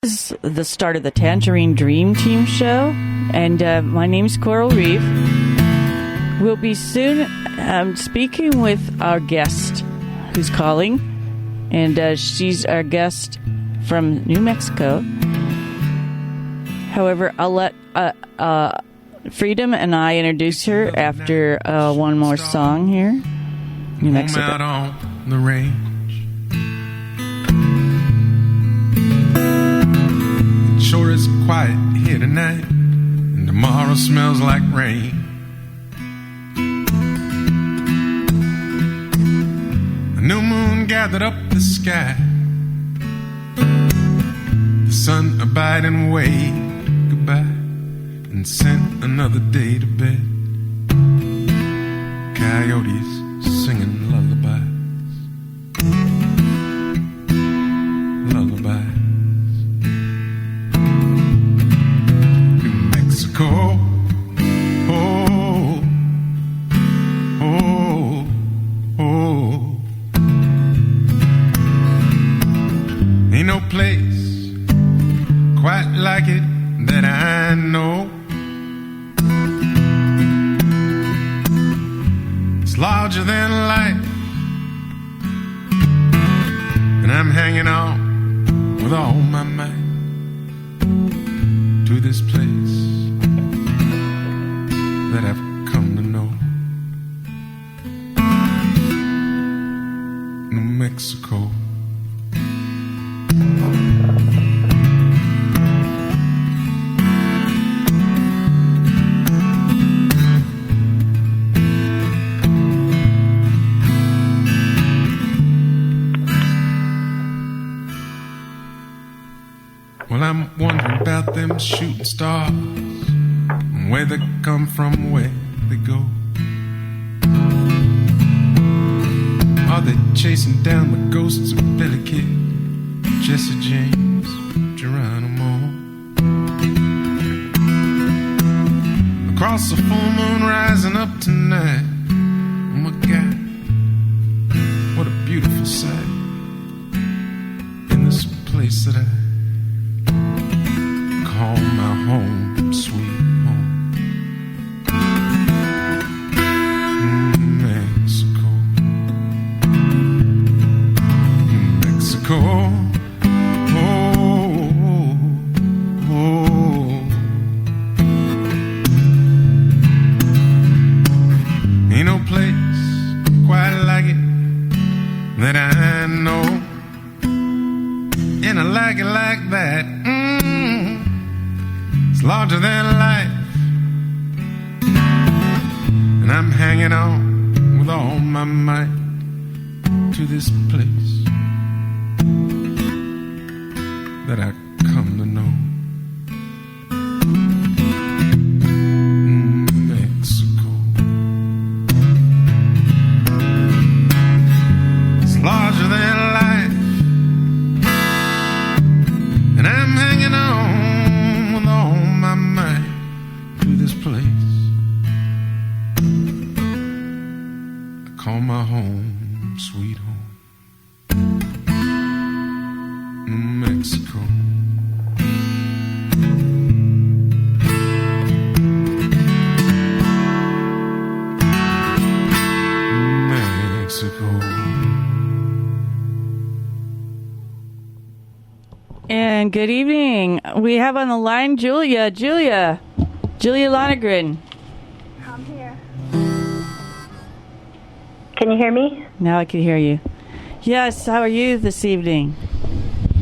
is the start of the Tangerine Dream Team show, and my name's Coral Reeve. We'll be soon speaking with our guest who's calling, and she's our guest from New Mexico. However, I'll let Freedom and I introduce her after one more song here. New Mexico. Out on the range. It sure is quiet here tonight, and tomorrow smells like rain. A new moon gathered up the sky. The sun abide and waved goodbye and sent another day to bed. Coyotes singing lullabies. Lullabies. New Mexico. Oh, oh, oh. Ain't no place quite like it that I know. It's larger than life, and I'm hanging on with all my might to this place that I've come to know. New Mexico. Well, I'm wondering about them shooting stars, and where they come from, where they go. Are they chasing down the ghosts of Billy Kid, Jesse James, Geronimo? Across the full moon rising up tonight, oh my God, what a beautiful sight in this place that I call my home, sweet home. Mexico. New Mexico. Oh, oh, oh. Ain't no place quite like it that I know. And I like it like that. Larger than life, and I'm hanging on with all my might to this place that I come to know. Mexico. It's larger than life, and I'm hanging on with all my might to this place I call my home, sweet home. New Mexico. Mexico. And good evening. We have on the line Julia Lonergan. I'm here. Can you hear me? Now I can hear you. Yes, how are you this evening?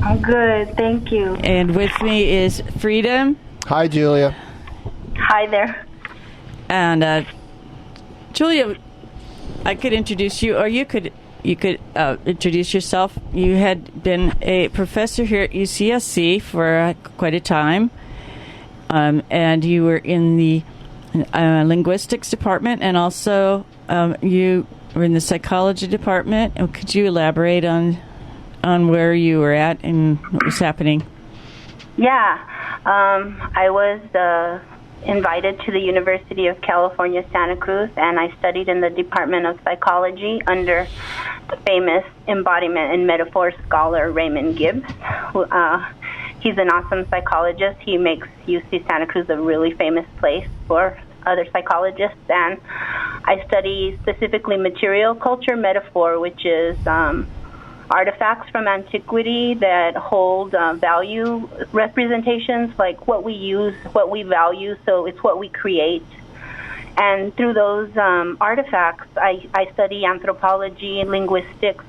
I'm good, thank you. And with me is Freedom. Hi, Julia. Hi there. And Julia, I could introduce you, or you could introduce yourself. You had been a professor here at UCSC for quite a time, and you were in the linguistics department, and also you were in the psychology department. And could you elaborate on where you were at and what was happening? Yeah, I was invited to the University of California, Santa Cruz, and I studied in the Department of Psychology under the famous embodiment and metaphor scholar Raymond Gibbs. he's an awesome psychologist. He makes UC Santa Cruz a really famous place for other psychologists. And I study specifically material culture metaphor, which is artifacts from antiquity that hold value representations, like what we use, what we value, so it's what we create. And through those artifacts, I study anthropology, linguistics.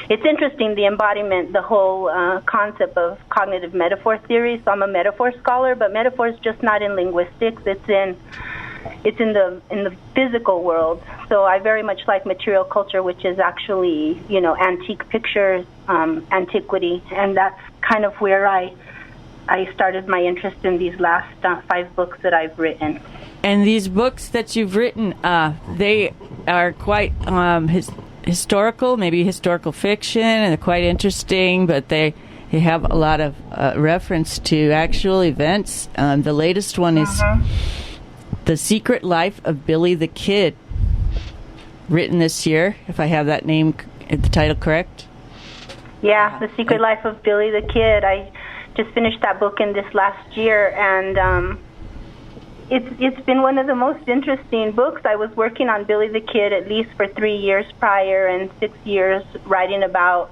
It's interesting, the embodiment, the whole concept of cognitive metaphor theory. So I'm a metaphor scholar, but metaphor is just not in linguistics. It's in the physical world. So I very much like material culture, which is actually, antique pictures, antiquity, and that's kind of where I started my interest in these last 5 books that I've written. And these books that you've written, they are quite historical, maybe historical fiction, and they're quite interesting, but they have a lot of reference to actual events. The latest one is The Secret Life of Billy the Kid, written this year, if I have that name, the title correct. Yeah, The Secret Life of Billy the Kid. I just finished that book in this last year, and it's been one of the most interesting books. I was working on Billy the Kid at least for 3 years prior, and 6 years writing about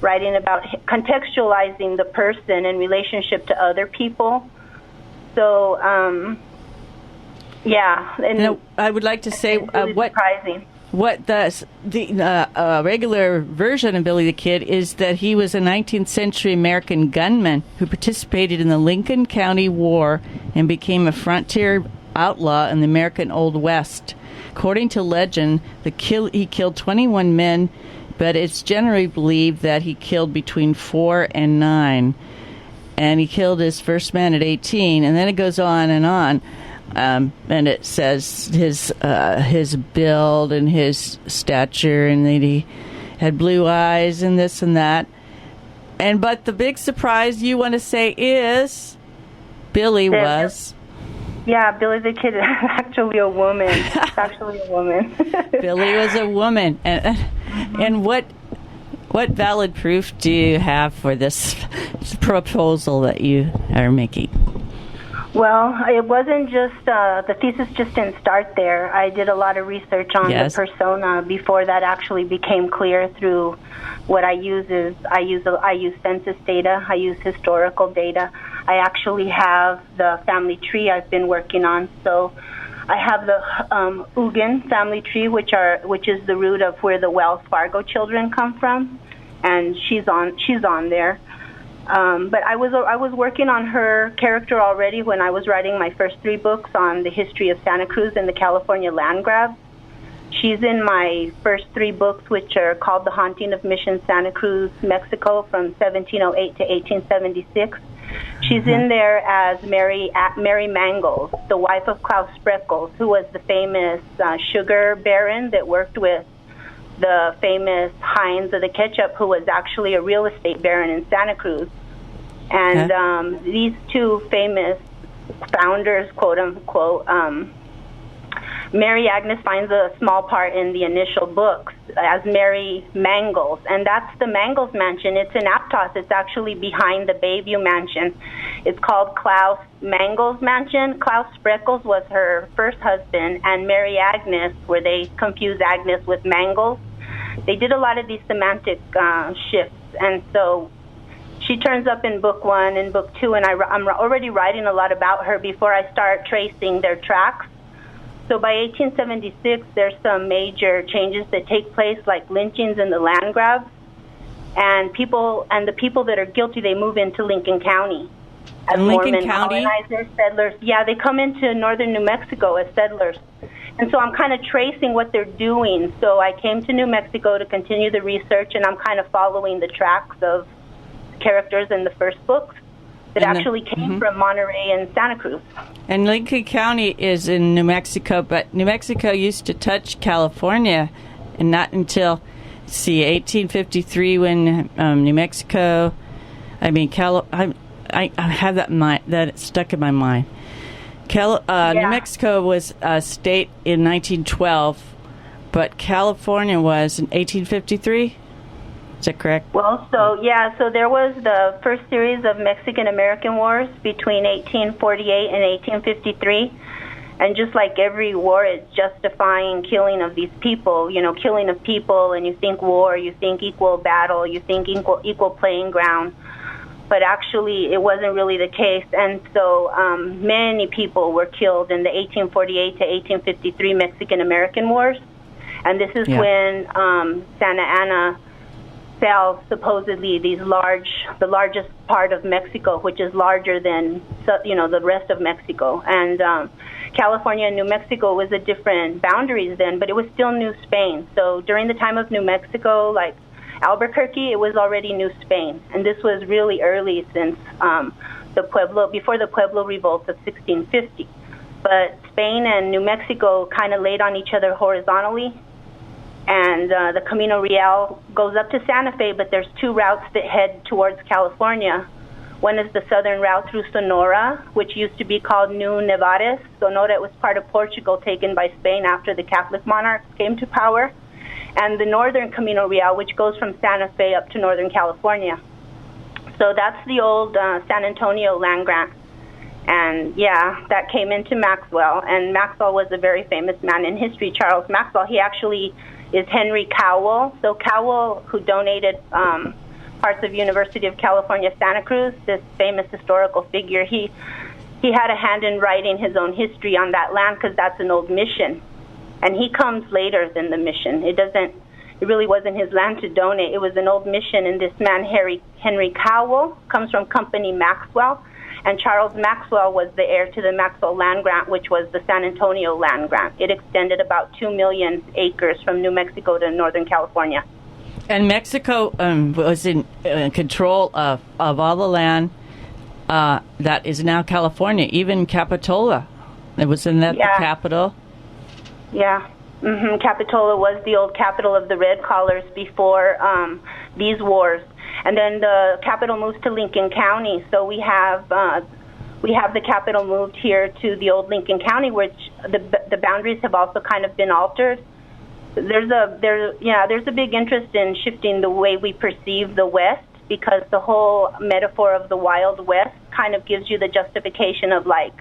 contextualizing the person in relationship to other people. So, yeah. And I would like to say really surprising. What the regular version of Billy the Kid is that he was a 19th century American gunman who participated in the Lincoln County War and became a frontier outlaw in the American Old West. According to legend, he killed 21 men, but it's generally believed that he killed between 4 and 9. And he killed his first man at 18, and then it goes on and on. And it says his build and his stature, and that he had blue eyes and this and that. But the big surprise you want to say is Billy was. Yeah, Billy the Kid is actually a woman. It's actually a woman. Billy was a woman. And what valid proof do you have for this proposal that you are making? Well, it wasn't just, the thesis just didn't start there. I did a lot of research on the persona before that actually became clear through what I use census data, I use historical data. I actually have the family tree I've been working on. So I have the Ugin family tree, which is the root of where the Wells Fargo children come from, and she's on there. But I was working on her character already when I was writing my first 3 books on the history of Santa Cruz and the California land grabs. She's in my first 3 books, which are called The Haunting of Mission Santa Cruz, Mexico, from 1708 to 1876. She's in there as Mary Mangles, the wife of Klaus Spreckels, who was the famous sugar baron that worked with the famous Hines of the ketchup, who was actually a real estate baron in Santa Cruz. And these 2 famous founders, quote unquote, Mary Agnes finds a small part in the initial books as Mary Mangles, and that's the Mangles Mansion. It's in Aptos. It's actually behind the Bayview Mansion. It's called Klaus Mangles Mansion. Klaus Spreckels was her first husband, and Mary Agnes, where they confuse Agnes with Mangles, they did a lot of these semantic shifts, and so she turns up in book 1 and book 2, and I'm already writing a lot about her before I start tracing their tracks. So by 1876, there's some major changes that take place, like lynchings and the land grabs, and the people that are guilty, they move into Lincoln County as Mormon colonizers, settlers. Yeah, they come into northern New Mexico as settlers. And so I'm kind of tracing what they're doing. So I came to New Mexico to continue the research, and I'm kind of following the tracks of characters in the first books that actually came from Monterey and Santa Cruz. And Lincoln County is in New Mexico, but New Mexico used to touch California, and not until, 1853 when New Mexico, I have that in that stuck in my mind. New Mexico was a state in 1912, but California was in 1853. Is that correct? Well, so there was the first series of Mexican-American wars between 1848 and 1853. And just like every war, it's justifying killing of these people, killing of people, and you think war, you think equal battle, you think equal playing ground. But actually, it wasn't really the case. And so many people were killed in the 1848 to 1853 Mexican-American wars. And this is when Santa Anna fell, supposedly, the largest part of Mexico, which is larger than, the rest of Mexico. And California and New Mexico was at different boundaries then, but it was still New Spain. So during the time of New Mexico, like Albuquerque, it was already New Spain. And this was really early since before the Pueblo Revolt of 1650. But Spain and New Mexico kind of laid on each other horizontally. And the Camino Real goes up to Santa Fe, but there's two routes that head towards California. One is the southern route through Sonora, which used to be called New Nevares. Sonora was part of Portugal, taken by Spain after the Catholic monarchs came to power. And the northern Camino Real, which goes from Santa Fe up to Northern California. So that's the old San Antonio land grant. And, that came into Maxwell. And Maxwell was a very famous man in history, Charles Maxwell. He actually is Henry Cowell. So Cowell, who donated parts of University of California, Santa Cruz, this famous historical figure, he had a hand in writing his own history on that land because that's an old mission. And he comes later than the mission. It really wasn't his land to donate. It was an old mission, and this man, Henry Cowell, comes from Company Maxwell. And Charles Maxwell was the heir to the Maxwell land grant, which was the San Antonio land grant. It extended about 2 million acres from New Mexico to Northern California. And Mexico was in control of all the land that is now California, even Capitola. It was in that the capital. Yeah. Capitola was the old capital of the Red Collars before these wars. And then the capital moves to Lincoln County. So we have the capital moved here to the old Lincoln County, which the boundaries have also kind of been altered. There's a big interest in shifting the way we perceive the West, because the whole metaphor of the Wild West kind of gives you the justification of, like,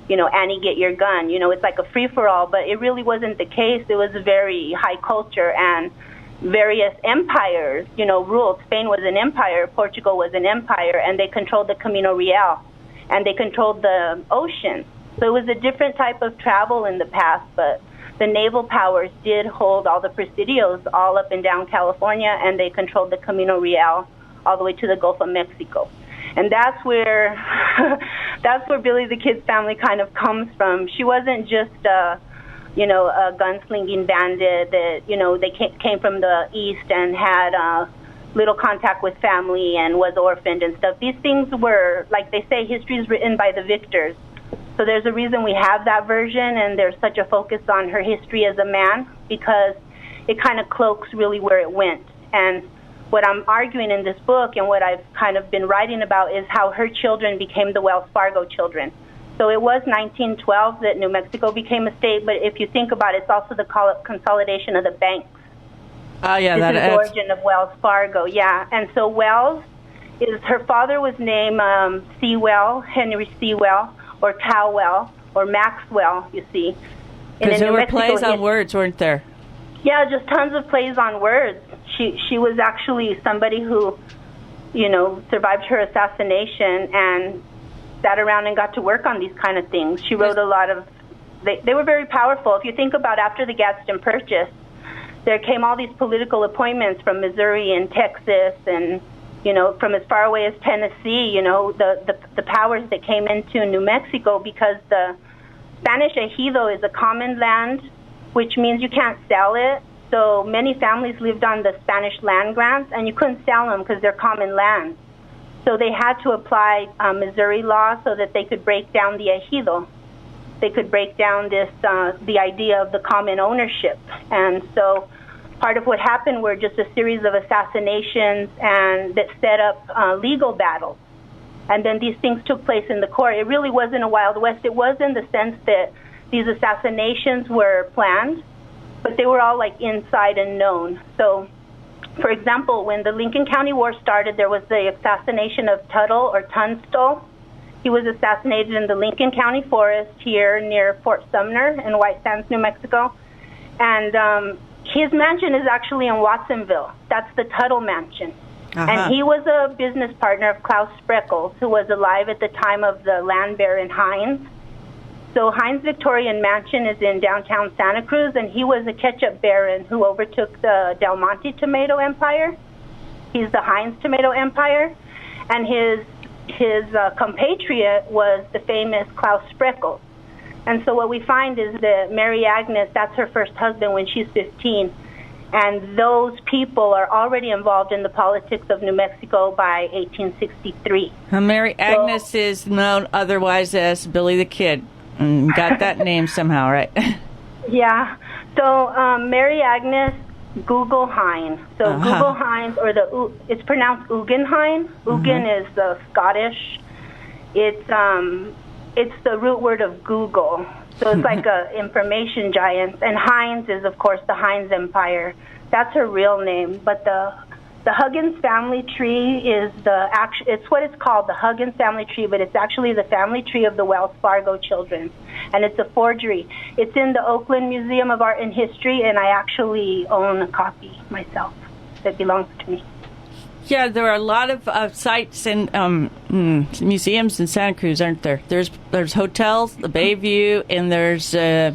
Annie, get your gun. It's like a free-for-all, but it really wasn't the case. It was a very high culture, and various empires, ruled. Spain was an empire, Portugal was an empire, and they controlled the Camino Real, and they controlled the ocean. So it was a different type of travel in the past, but the naval powers did hold all the presidios all up and down California, and they controlled the Camino Real all the way to the Gulf of Mexico. And that's where Billy the Kid's family kind of comes from. She wasn't just a gunslinging bandit that, they came from the East and had little contact with family and was orphaned and stuff. These things were, like they say, history is written by the victors. So there's a reason we have that version, and there's such a focus on her history as a man, because it kind of cloaks really where it went. And what I'm arguing in this book, and what I've kind of been writing about, is how her children became the Wells Fargo children. So it was 1912 that New Mexico became a state, but if you think about it, it's also the consolidation of the banks. Oh, yeah. This is the origin of Wells Fargo, And so Wells, her father was named Sewell, Henry Sewell, or Towell, or Maxwell, you see. Because there were plays on words, weren't there? Yeah, just tons of plays on words. She was actually somebody who, survived her assassination and sat around and got to work on these kind of things. She wrote a lot of... They were very powerful. If you think about after the Gadsden Purchase, there came all these political appointments from Missouri and Texas and, from as far away as Tennessee, the powers that came into New Mexico, because the Spanish ejido is a common land, which means you can't sell it. So many families lived on the Spanish land grants, and you couldn't sell them because they're common lands. So they had to apply Missouri law so that they could break down the ejido. They could break down this the idea of the common ownership. And so part of what happened were just a series of assassinations and that set up legal battles. And then these things took place in the court. It really wasn't a Wild West. It was in the sense that these assassinations were planned, but they were all like inside and known. So For example, when the Lincoln County War started, there was the assassination of Tuttle or Tunstall. He was assassinated in the Lincoln County forest here near Fort Sumner in White Sands, New Mexico. And his mansion is actually in Watsonville. That's the Tuttle mansion. And he was a business partner of Klaus Spreckels, who was alive at the time of the land baron Hines. So Hines Victorian Mansion is in downtown Santa Cruz, and he was a ketchup baron who overtook the Del Monte tomato empire. He's the Hines tomato empire. And his compatriot was the famous Klaus Spreckels. And so what we find is that Mary Agnes, that's her first husband when she's 15. And those people are already involved in the politics of New Mexico by 1863. Mary Agnes is known otherwise as Billy the Kid. Got that name somehow, right? Yeah. So Mary Agnes Guggenheim. So Guggenheim, or it's pronounced Guggenheim. Guggen is the Scottish. It's the root word of Google. So it's like a information giant. And Hines is, of course, the Hines Empire. That's her real name. But the Huggins family tree is it's what it's called, the Huggins family tree, but it's actually the family tree of the Wells Fargo children. And it's a forgery. It's in the Oakland Museum of Art and History, and I actually own a copy myself that belongs to me. Yeah, there are a lot of sites and museums in Santa Cruz, aren't there? There's hotels, the Bayview, and there's the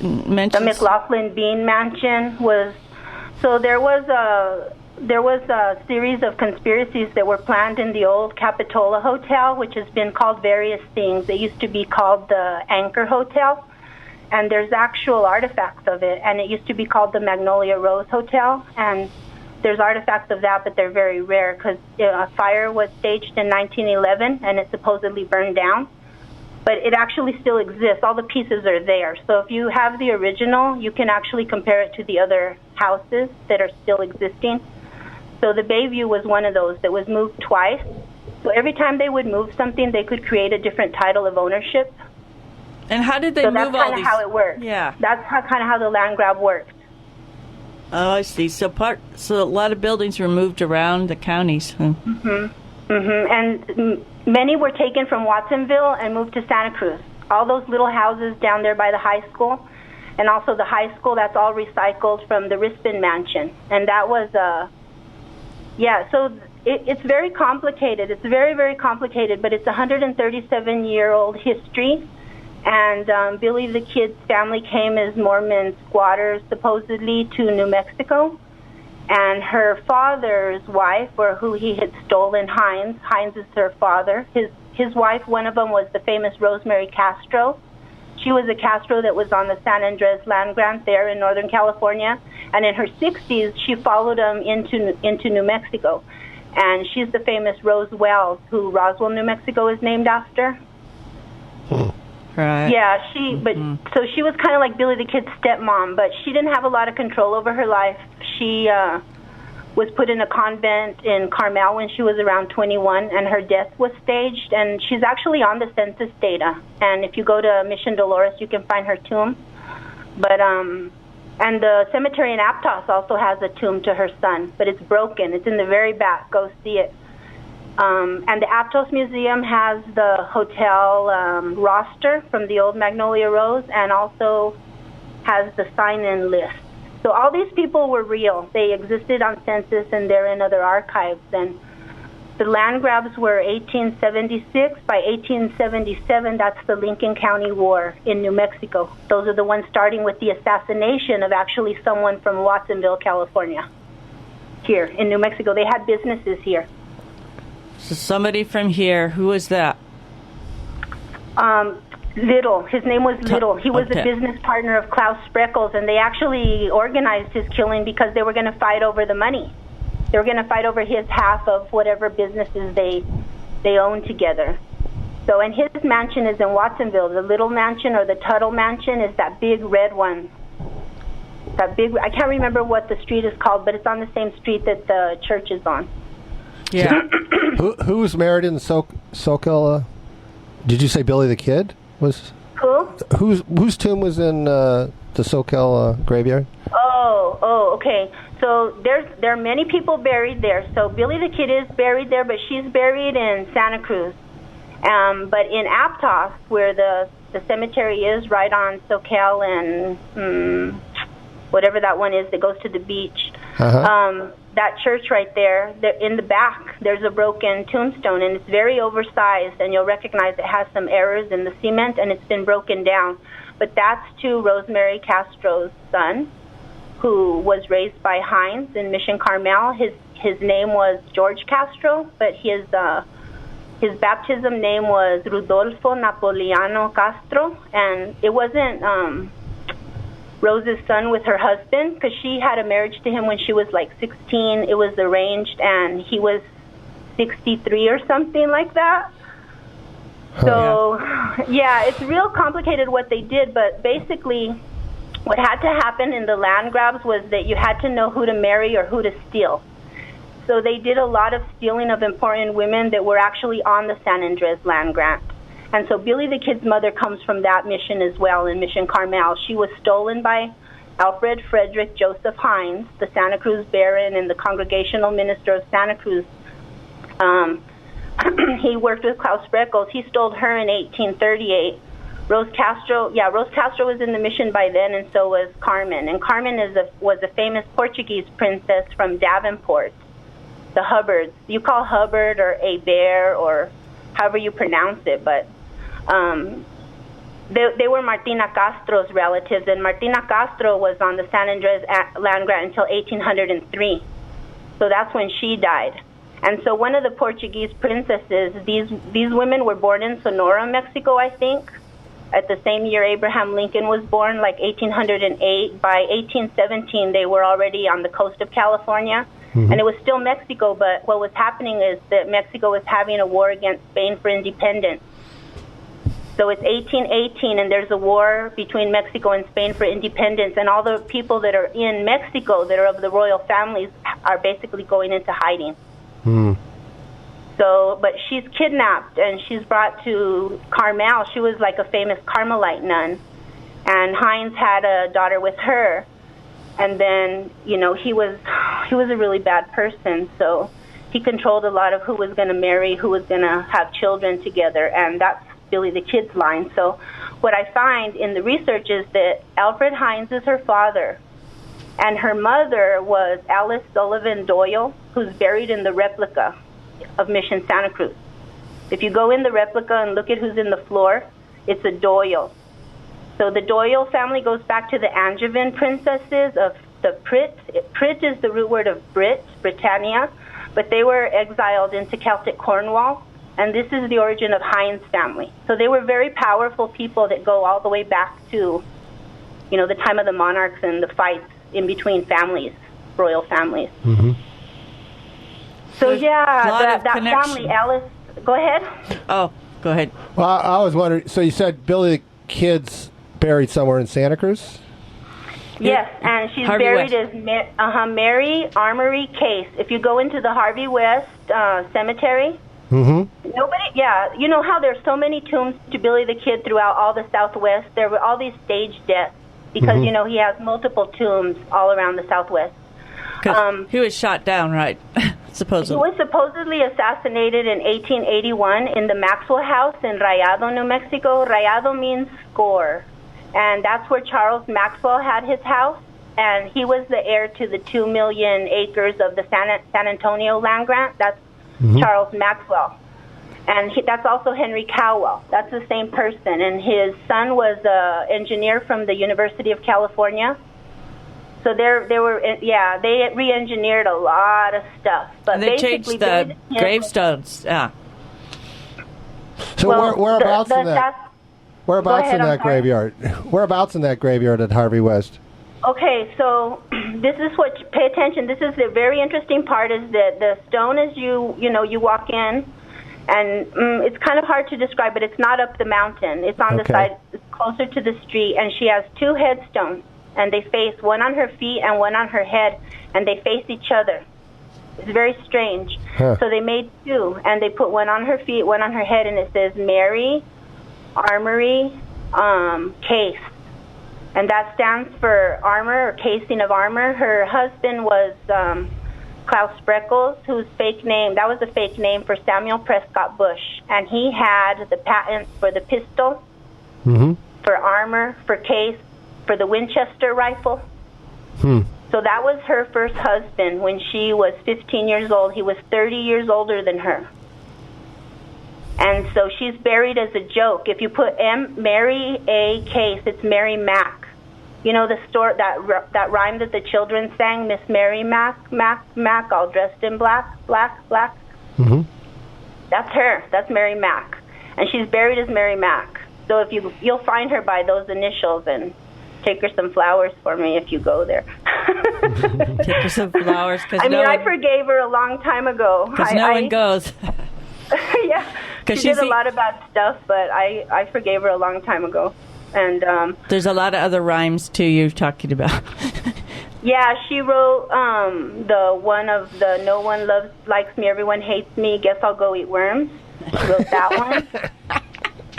McLaughlin Bean Mansion was. So there was a series of conspiracies that were planned in the old Capitola Hotel, which has been called various things. It used to be called the Anchor Hotel, and there's actual artifacts of it. And it used to be called the Magnolia Rose Hotel, and there's artifacts of that, but they're very rare because a fire was staged in 1911, and it supposedly burned down. But it actually still exists. All the pieces are there. So if you have the original, you can actually compare it to the other houses that are still existing. So the Bayview was one of those that was moved twice. So every time they would move something, they could create a different title of ownership. And how did they move all these? So that's kind of how it worked. Yeah. That's kind of how the land grab worked. Oh, I see. So a lot of buildings were moved around the counties. And many were taken from Watsonville and moved to Santa Cruz. All those little houses down there by the high school, and also the high school, that's all recycled from the Rispin Mansion. And that was so it's very complicated. It's very, very complicated, but it's a 137-year-old history. And Billy the Kid's family came as Mormon squatters, supposedly, to New Mexico. And her father's wife, or who he had stolen, Hines is her father. His wife, one of them was the famous Rosemary Castro. She was a Castro that was on the San Andres land grant there in Northern California. And in her 60s, she followed him into New Mexico. And she's the famous Rose Wells, who Roswell, New Mexico is named after. Right. Yeah, so she was kind of like Billy the Kid's stepmom, but she didn't have a lot of control over her life. She was put in a convent in Carmel when she was around 21, and her death was staged, and she's actually on the census data. And if you go to Mission Dolores, you can find her tomb. But and the cemetery in Aptos also has a tomb to her son, but it's broken. It's in the very back. Go see it. And the Aptos Museum has the hotel roster from the old Magnolia Rose, and also has the sign-in list. So all these people were real. They existed on census, and they're in other archives. And the land grabs were 1876. By 1877, that's the Lincoln County War in New Mexico. Those are the ones starting with the assassination of actually someone from Watsonville, California, here in New Mexico. They had businesses here. So somebody from here, who was that? Little. His name was Little. He was a business partner of Klaus Spreckels, and they actually organized his killing because they were going to fight over the money. They were going to fight over his half of whatever businesses they owned together. So, and his mansion is in Watsonville. The Little Mansion, or the Tuttle Mansion, is that big red one. That big, I can't remember what the street is called, but it's on the same street that the church is on. Yeah. Who was married in Soquel? Did you say Billy the Kid was? Who? Whose tomb was in the Soquel graveyard? Oh, okay. So there are many people buried there. So Billy the Kid is buried there, but she's buried in Santa Cruz. But in Aptos, where the cemetery is, right on Soquel and whatever that one is that goes to the beach, that church right there, in the back, there's a broken tombstone, and it's very oversized, and you'll recognize it has some errors in the cement, and it's been broken down. But that's to Rosemary Castro's son, who was raised by Hines in Mission Carmel. His name was George Castro, but his baptism name was Rudolfo Napoleano Castro, and it wasn't Rose's son with her husband, because she had a marriage to him when she was like 16. It was arranged, and he was 63 or something like that. So, yeah, it's real complicated what they did, but basically what had to happen in the land grabs was that you had to know who to marry or who to steal. So they did a lot of stealing of important women that were actually on the San Andres land grant. And so Billy the Kid's mother comes from that mission as well, in Mission Carmel. She was stolen by Alfred Frederick Joseph Hines, the Santa Cruz Baron and the Congregational Minister of Santa Cruz. He worked with Klaus Spreckels. He stole her in 1838. Rose Castro was in the mission by then, and so was Carmen. And Carmen was a famous Portuguese princess from Davenport, the Hubbards. You call Hubbard or Hebert or however you pronounce it, but they were Martina Castro's relatives, and Martina Castro was on the San Andres land grant until 1803. So that's when she died. And so one of the Portuguese princesses, these women were born in Sonora, Mexico, I think, at the same year Abraham Lincoln was born, like 1808. By 1817, they were already on the coast of California. And it was still Mexico, but what was happening is that Mexico was having a war against Spain for independence. So it's 1818, and there's a war between Mexico and Spain for independence, and all the people that are in Mexico that are of the royal families are basically going into hiding. So, but she's kidnapped, and she's brought to Carmel. She was like a famous Carmelite nun, and Hines had a daughter with her. And then, he was a really bad person, so he controlled a lot of who was going to marry, who was going to have children together, and that's Billy the Kid's line. So what I find in the research is that Alfred Hines is her father, and her mother was Alice Sullivan Doyle, who's buried in the replica of Mission Santa Cruz. If you go in the replica and look at who's in the floor, it's a Doyle. So the Doyle family goes back to the Angevin princesses of the Prit. Prit is the root word of Brit, Britannia, but they were exiled into Celtic Cornwall, and this is the origin of Hines' family. So they were very powerful people that go all the way back to, the time of the monarchs and the fights in between families, royal families. So yeah, that family, Alice, go ahead. Oh, go ahead. Well, I was wondering, so you said Billy the Kid's buried somewhere in Santa Cruz? Yes, and she's Harvey buried West. as Mary Armory Case. If you go into the Harvey West cemetery, nobody, you know how there's so many tombs to Billy the Kid throughout all the Southwest? There were all these staged deaths because, he has multiple tombs all around the Southwest. He was shot down, right? Supposedly. He was supposedly assassinated in 1881 in the Maxwell House in Rayado, New Mexico. Rayado means score. And that's where Charles Maxwell had his house. And he was the heir to the 2 million acres of the San Antonio land grant. That's Charles Maxwell. And that's also Henry Cowell. That's the same person. And his son was an engineer from the University of California. So they re-engineered a lot of stuff. But and they changed the gravestones. Yeah. So whereabouts in that? Whereabouts in that graveyard? Whereabouts in that graveyard at Harvey West? Okay, so this is what, pay attention. This is the very interesting part, is that the stone, as you walk in, and it's kind of hard to describe, but it's not up the mountain. It's on the side, it's closer to the street, and she has 2 headstones, and they face, one on her feet and one on her head, and they face each other. It's very strange. So they made 2, and they put one on her feet, one on her head, and it says Mary Armory Case. And that stands for armor or casing of armor. Her husband was Klaus Spreckles, whose fake name, that was a fake name for Samuel Prescott Bush. And he had the patent for the pistol, for armor, for case, for the Winchester rifle. So that was her first husband when she was 15 years old. He was 30 years older than her. And so she's buried as a joke. If you put Mary A. Case, it's Mary Mack. You know the story, that rhyme that the children sang, Miss Mary Mack, Mack, Mack, all dressed in black, black, black? That's her. That's Mary Mack. And she's buried as Mary Mack. So if you'll find her by those initials, and take her some flowers for me if you go there. Take her some flowers. I forgave her a long time ago. Because no one goes. Yeah, she did a lot of bad stuff, but I forgave her a long time ago. And there's a lot of other rhymes too you're talking about. Yeah, she wrote the one of the "No one likes me, everyone hates me, guess I'll go eat worms." She wrote that one.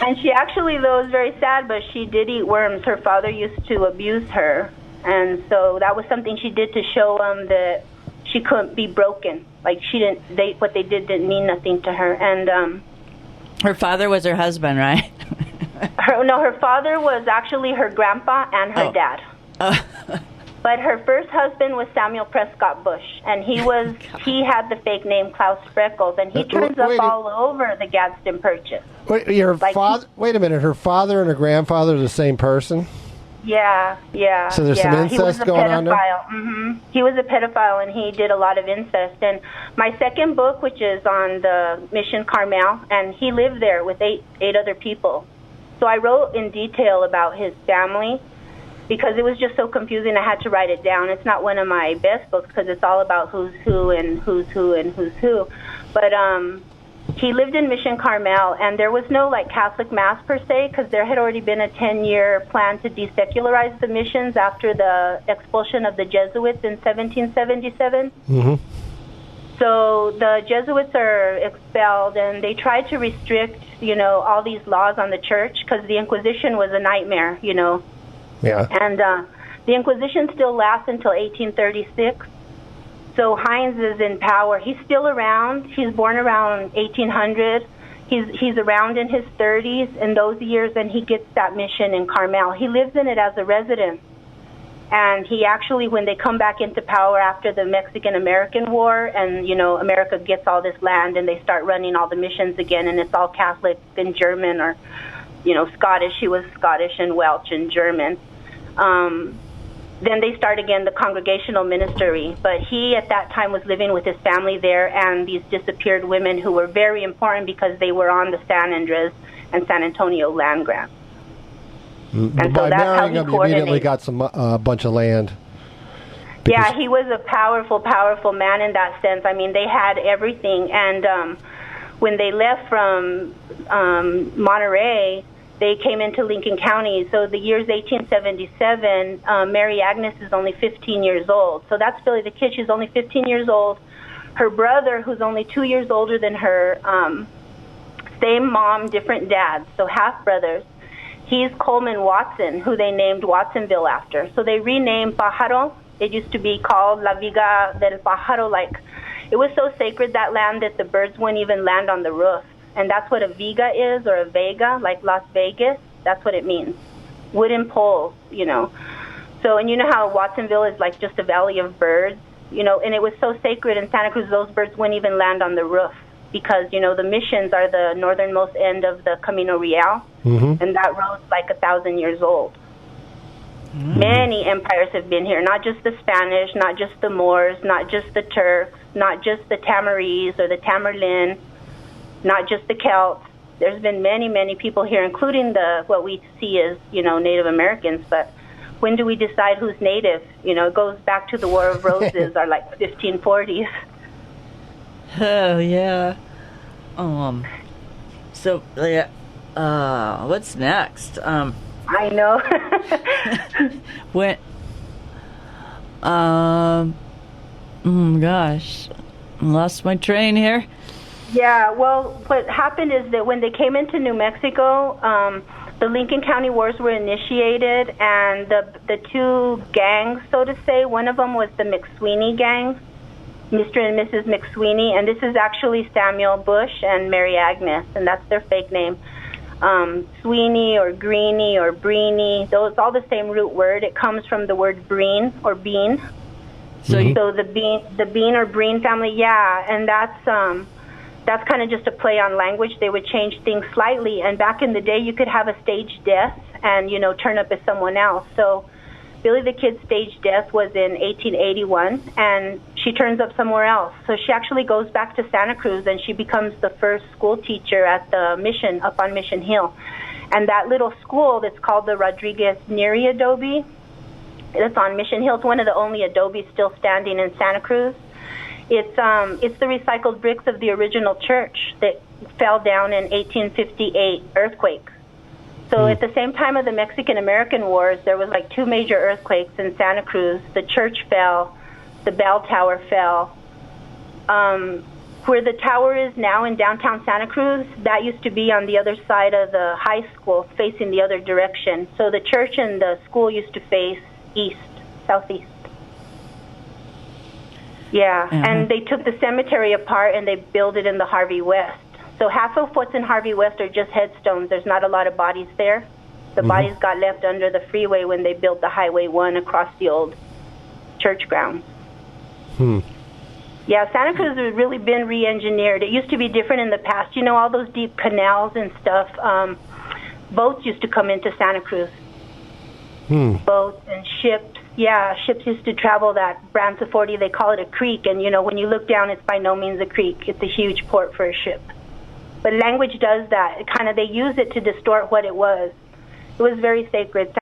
And she actually, though, was very sad, but she did eat worms. Her father used to abuse her, and so that was something she did to show him that she couldn't be broken. Like what they did didn't mean nothing to her. And her father was her husband, right? Her father was actually her grandpa and her dad. But her first husband was Samuel Prescott Bush, and he had the fake name Klaus Spreckles, and he turns up all over the Gadsden Purchase. Wait a minute. Her father and her grandfather are the same person? Yeah. So there's some incest going on there? He was a pedophile, and he did a lot of incest. And my second book, which is on the Mission Carmel, and he lived there with eight other people. So I wrote in detail about his family, because it was just so confusing. I had to write it down. It's not one of my best books because it's all about who's who and who's who and who's who. But he lived in Mission Carmel, and there was no Catholic Mass per se, because there had already been a 10-year plan to desecularize the missions after the expulsion of the Jesuits in 1777. So the Jesuits are expelled, and they tried to restrict, all these laws on the church, because the Inquisition was a nightmare, Yeah. And the Inquisition still lasts until 1836. So Hines is in power. He's still around. He's born around 1800. He's around in his 30s in those years, and he gets that mission in Carmel. He lives in it as a resident. And he actually, when they come back into power after the Mexican-American War, and, America gets all this land, and they start running all the missions again, and it's all Catholic and German, or, Scottish. He was Scottish and Welsh and German. Then they start again the Congregational Ministry. But he, at that time, was living with his family there, and these disappeared women who were very important because they were on the San Andres and San Antonio land grants. And by marrying him, you immediately got a bunch of land. Yeah, he was a powerful, powerful man in that sense. I mean, they had everything. And when they left from Monterey, they came into Lincoln County. So the year's 1877, Mary Agnes is only 15 years old. So that's Billy the Kid. She's only 15 years old. Her brother, who's only 2 years older than her, same mom, different dads, so half-brothers. He's Coleman Watson, who they named Watsonville after. So they renamed Pájaro. It used to be called La Viga del Pájaro. It was so sacred, that land, that the birds wouldn't even land on the roof. And that's what a viga is, or a vega, like Las Vegas. That's what it means. Wooden poles, So, and you know how Watsonville is just a valley of birds, and it was so sacred in Santa Cruz, those birds wouldn't even land on the roof. Because, the missions are the northernmost end of the Camino Real, and that road's 1,000 years old. Many empires have been here, not just the Spanish, not just the Moors, not just the Turks, not just the Tamorese or the Tamerlane, not just the Celts. There's been many, many people here, including what we see as, Native Americans. But when do we decide who's Native? It goes back to the War of Roses, or 1540s. Oh, yeah. So, what's next? I know. Gosh, lost my train here. Yeah, well, what happened is that when they came into New Mexico, the Lincoln County Wars were initiated, and the two gangs, so to say, one of them was the McSweeney gang, Mr. and Mrs. McSweeney, and this is actually Samuel Bush and Mary Agnes, and that's their fake name. Sweeney or Greeny or Breeny, those all the same root word. It comes from the word breen or bean. So the bean or breen family, yeah, and that's kind of just a play on language. They would change things slightly, and back in the day, you could have a staged death and, turn up as someone else. So Billy the Kid's staged death was in 1881, and she turns up somewhere else. So she actually goes back to Santa Cruz, and she becomes the first school teacher at the mission up on Mission Hill. And that little school that's called the Rodriguez Neri Adobe, it's on Mission Hill. It's one of the only adobes still standing in Santa Cruz. It's the recycled bricks of the original church that fell down in 1858 earthquake. So at the same time of the Mexican-American Wars, there was like two major earthquakes in Santa Cruz. The church fell, the bell tower fell. Where the tower is now in downtown Santa Cruz, that used to be on the other side of the high school, facing the other direction. So the church and the school used to face east, southeast. Yeah, and they took the cemetery apart and they built it in the Harvey West. So half of what's in Harvey West are just headstones. There's not a lot of bodies there. The bodies got left under the freeway when they built the Highway 1 across the old church grounds. Yeah, Santa Cruz has really been re-engineered. It used to be different in the past. All those deep canals and stuff, boats used to come into Santa Cruz. Boats and ships. Yeah, ships used to travel that Branciforte. They call it a creek, and when you look down, it's by no means a creek. It's a huge port for a ship. But language does that. They use it to distort what it was. It was very sacred.